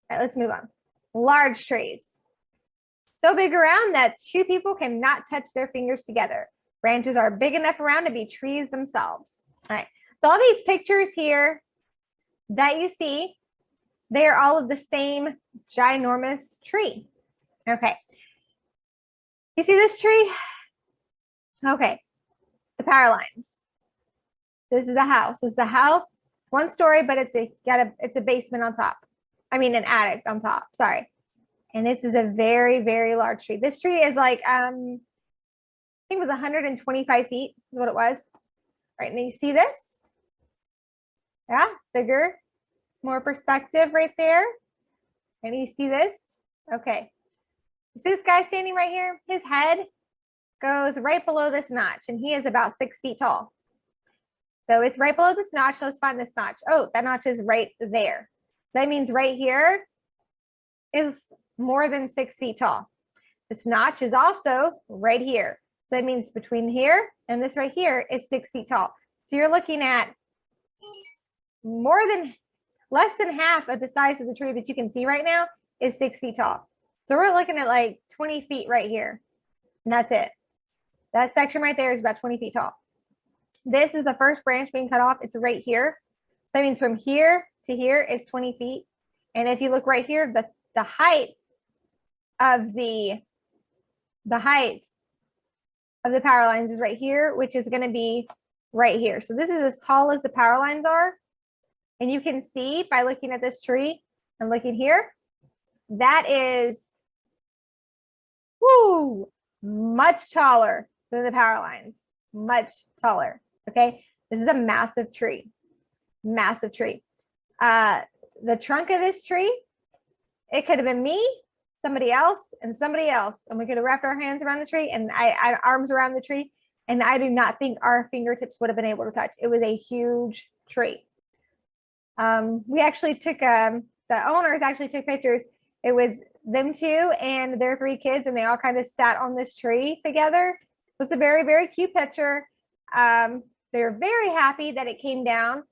All right, let's move on. Large trees. So big around that two people cannot touch their fingers together. Branches are big enough around to be trees themselves. All right, so all these pictures here that you see, they're all of the same ginormous tree. Okay. You see this tree? Okay. The power lines. This is a house. This is a house. It's one story, but it's a basement on top. I mean, an attic on top. Sorry. And this is a very, very large tree. This tree is like, I think it was 125 feet is what it was. Right. And you see this? Yeah. Bigger, more perspective right there. And you see this? Okay. You see this guy standing right here? His head goes right below this notch, and he is about 6 feet tall. So it's right below this notch. Let's find this notch. Oh, that notch is right there. That means right here is more than 6 feet tall. This notch is also right here. So that means between here and this right here is 6 feet tall. So you're looking at less than half of the size of the tree that you can see right now is 6 feet tall. So we're looking at like 20 feet right here. And that's it. That section right there is about 20 feet tall. This is the first branch being cut off. It's right here. That means from here to here is 20 feet. And if you look right here, the height of the power lines is right here, which is going to be right here. So this is as tall as the power lines are. And you can see by looking at this tree and looking here, that is much taller than the power lines, much taller. Okay, this is a massive tree, massive tree. The trunk of this tree, it could have been me, somebody else, and we could have wrapped our hands around the tree and arms around the tree, and I do not think our fingertips would have been able to touch. It was a huge tree. We actually took the owners actually took pictures. It was them two and their 3 kids, and they all kind of sat on this tree together. It was a very, very cute picture. They were very happy that it came down.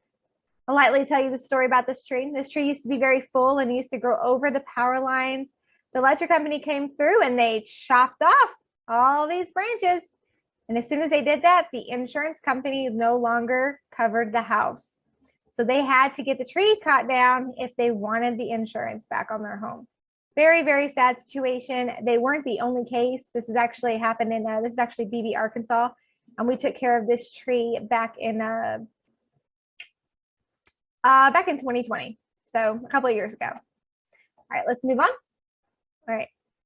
I'll lightly tell you the story about this tree. This tree used to be very full and used to grow over the power lines. The electric company came through and they chopped off all these branches. And as soon as they did that, the insurance company no longer covered the house. So they had to get the tree cut down if they wanted the insurance back on their home. Very, very sad situation. They weren't the only case. This is actually happened in, this is actually Beebe, Arkansas. And we took care of this tree back in 2020. So a couple of years ago. All right, let's move on. All right.